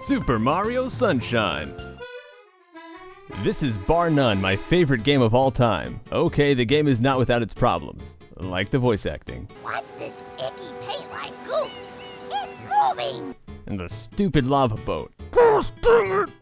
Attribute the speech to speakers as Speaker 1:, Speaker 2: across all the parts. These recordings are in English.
Speaker 1: Super Mario Sunshine. This is bar none my favorite game of all time. Okay, the game is not without its problems, like the voice acting.
Speaker 2: What's this icky paint-like goop? It's moving!
Speaker 1: And the stupid lava boat.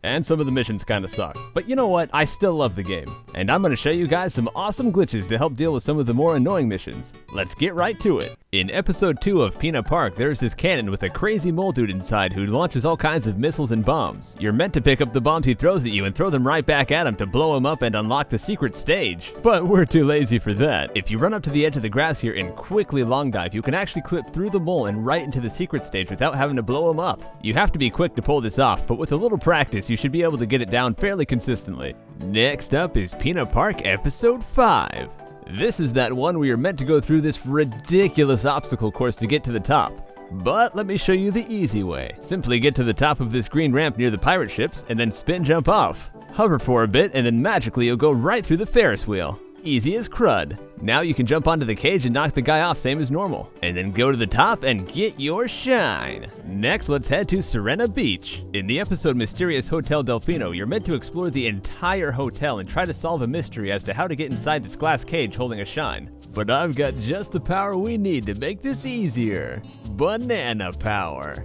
Speaker 1: And some of the missions kinda suck. But you know what? I still love the game. And I'm gonna show you guys some awesome glitches to help deal with some of the more annoying missions. Let's get right to it. In episode 2 of PINNA Park, there's this cannon with a crazy mole dude inside who launches all kinds of missiles and bombs. You're meant to pick up the bombs he throws at you and throw them right back at him to blow him up and unlock the secret stage. But we're too lazy for that. If you run up to the edge of the grass here and quickly long dive, you can actually clip through the mole and right into the secret stage without having to blow him up. You have to be quick to pull this off, but with a little practice, you should be able to get it down fairly consistently. Next up is PINNA Park episode 5. This is that one where you're meant to go through this ridiculous obstacle course to get to the top. But let me show you the easy way. Simply get to the top of this green ramp near the pirate ships and then spin jump off. Hover for a bit and then magically you'll go right through the Ferris wheel. Easy as crud. Now you can jump onto the cage and knock the guy off same as normal. And then go to the top and get your shine. Next, let's head to SIRENA Beach. In the episode Mysterious Hotel Delfino, you're meant to explore the entire hotel and try to solve a mystery as to how to get inside this glass cage holding a shine. But I've got just the power we need to make this easier. Banana power.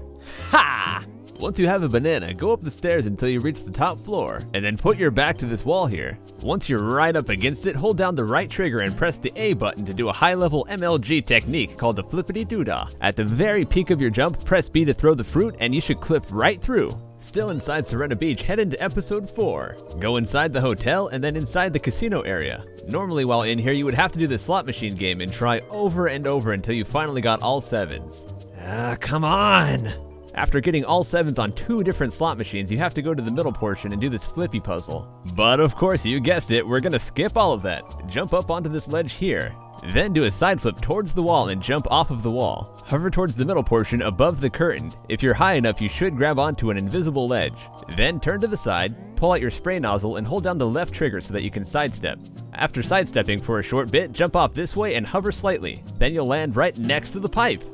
Speaker 1: Ha! Once you have a banana, go up the stairs until you reach the top floor, and then put your back to this wall here. Once you're right up against it, hold down the right trigger and press the A button to do a high-level MLG technique called the flippity-doo-dah. At the very peak of your jump, press B to throw the fruit, and you should clip right through. Still inside SIRENA Beach, head into episode 4. Go inside the hotel and then inside the casino area. Normally while in here, you would have to do the slot machine game and try over and over until you finally got all 7s. Come on! After getting all 7s on 2 different slot machines, you have to go to the middle portion and do this flippy puzzle. But of course, you guessed it, we're gonna skip all of that. Jump up onto this ledge here. Then do a side flip towards the wall and jump off of the wall. Hover towards the middle portion above the curtain. If you're high enough, you should grab onto an invisible ledge. Then turn to the side, pull out your spray nozzle, and hold down the left trigger so that you can sidestep. After sidestepping for a short bit, jump off this way and hover slightly. Then you'll land right next to the pipe.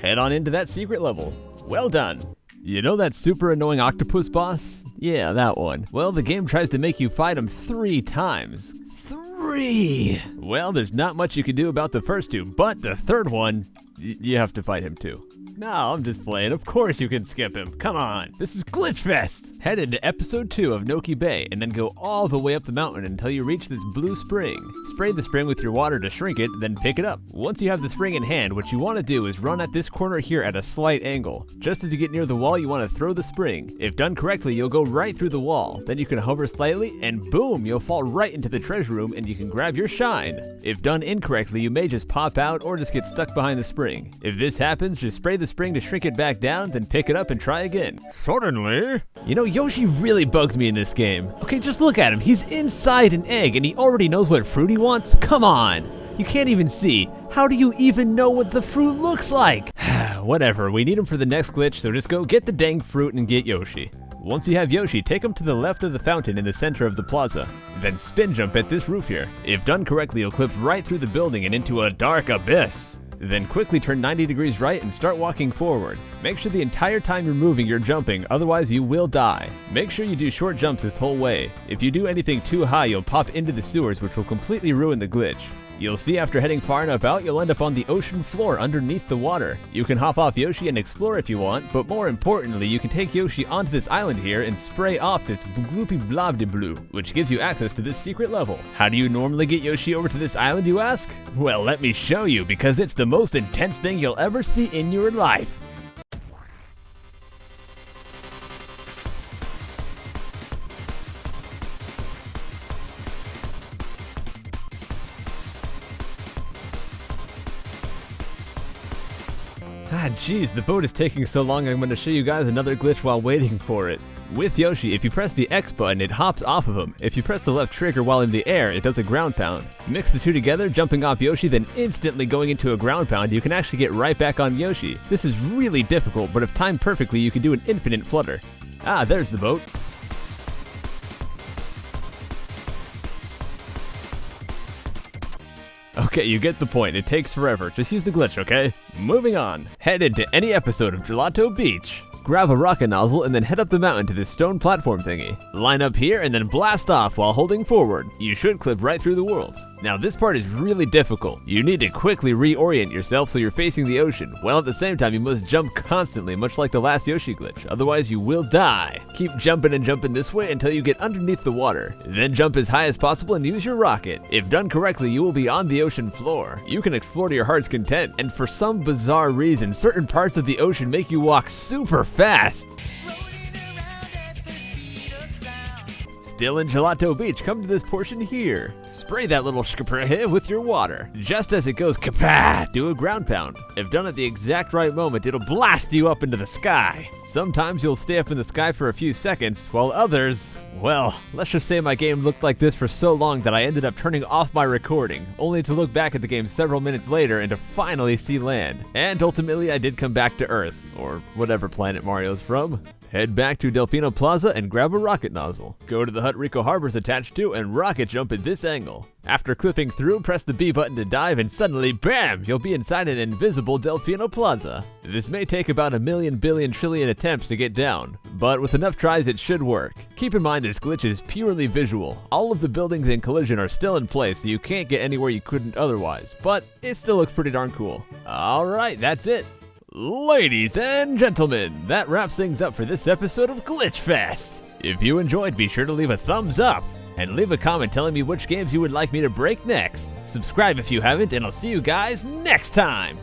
Speaker 1: Head on into that secret level. Well done. You know that super annoying octopus boss? Yeah, that one. Well, the game tries to make you fight him 3 times. 3! Well, there's not much you can do about the first 2, but the third one, you have to fight him too. No, I'm just playing. Of course you can skip him. Come on. This is Glitchfest. Head into episode 2 of Noki Bay and then go all the way up the mountain until you reach this blue spring. Spray the spring with your water to shrink it, then pick it up. Once you have the spring in hand, what you want to do is run at this corner here at a slight angle. Just as you get near the wall, you want to throw the spring. If done correctly, you'll go right through the wall. Then you can hover slightly and boom, you'll fall right into the treasure room and you can grab your shine. If done incorrectly, you may just pop out or just get stuck behind the spring. If this happens, just spray the spring to shrink it back down, then pick it up and try again. Suddenly, you know, Yoshi really bugs me in this game. Okay, just look at him. He's inside an egg and he already knows what fruit he wants? Come on. You can't even see. How do you even know what the fruit looks like? Whatever, we need him for the next glitch, so just go get the dang fruit and get Yoshi. Once you have Yoshi, take him to the left of the fountain in the center of the plaza. Then spin jump at this roof here. If done correctly, you'll clip right through the building and into a dark abyss. Then quickly turn 90 degrees right and start walking forward. Make sure the entire time you're moving, you're jumping, otherwise you will die. Make sure you do short jumps this whole way. If you do anything too high, you'll pop into the sewers, which will completely ruin the glitch. You'll see after heading far enough out, you'll end up on the ocean floor underneath the water. You can hop off Yoshi and explore if you want, but more importantly, you can take Yoshi onto this island here and spray off this gloopy blob de blue, which gives you access to this secret level. How do you normally get Yoshi over to this island, you ask? Well, let me show you, because it's the most intense thing you'll ever see in your life. Geez, the boat is taking so long, I'm going to show you guys another glitch while waiting for it. With Yoshi, if you press the X button, it hops off of him. If you press the left trigger while in the air, it does a ground pound. Mix the two together, jumping off Yoshi, then instantly going into a ground pound, you can actually get right back on Yoshi. This is really difficult, but if timed perfectly, you can do an infinite flutter. Ah, there's the boat. Okay, you get the point. It takes forever. Just use the glitch, okay? Moving on. Head into any episode of Gelato Beach. grab a rocket nozzle and then head up the mountain to this stone platform thingy. Line up here and then blast off while holding forward. You should clip right through the world. Now this part is really difficult. You need to quickly reorient yourself so you're facing the ocean, while at the same time you must jump constantly, much like the last Yoshi glitch, otherwise you will die. Keep jumping and jumping this way until you get underneath the water. Then jump as high as possible and use your rocket. If done correctly, you will be on the ocean floor. You can explore to your heart's content, and for some bizarre reason, certain parts of the ocean make you walk super fast. Still in Gelato Beach, come to this portion here. Spray that little shkapra with your water. Just as it goes kapah, do a ground pound. If done at the exact right moment, it'll blast you up into the sky. Sometimes you'll stay up in the sky for a few seconds, while others, well, let's just say my game looked like this for so long that I ended up turning off my recording, only to look back at the game several minutes later and to finally see land. And ultimately I did come back to Earth, or whatever planet Mario's from. Head back to Delfino Plaza and grab a rocket nozzle. Go to the hut Rico Harbor's attached to and rocket jump at this angle. After clipping through, press the B button to dive and suddenly, BAM! You'll be inside an invisible Delfino Plaza. This may take about 1,000,000,000,000,000 trillion attempts to get down, but with enough tries it should work. Keep in mind this glitch is purely visual. All of the buildings in Collision are still in place, so you can't get anywhere you couldn't otherwise, but it still looks pretty darn cool. Alright, that's it. Ladies and gentlemen, that wraps things up for this episode of Glitchfest. If you enjoyed, be sure to leave a thumbs up and leave a comment telling me which games you would like me to break next. Subscribe if you haven't, and I'll see you guys next time.